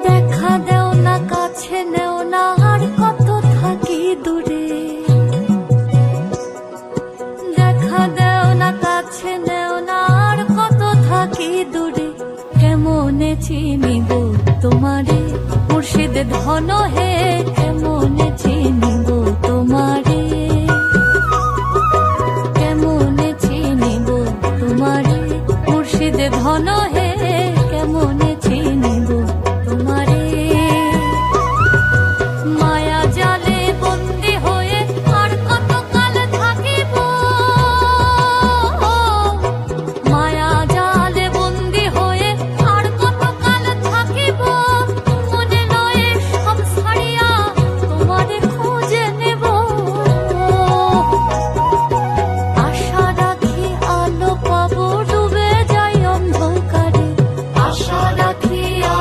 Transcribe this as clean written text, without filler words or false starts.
দেখা দেও না, কাছে নেও না, আর কত থাকি দূরে। দেখা দেও না, কাছে নেও না, আর কত থাকি দূরে। কেমনে চিনিব তোমারে মুর্শিদ ধন হে, কেমনে চিনিব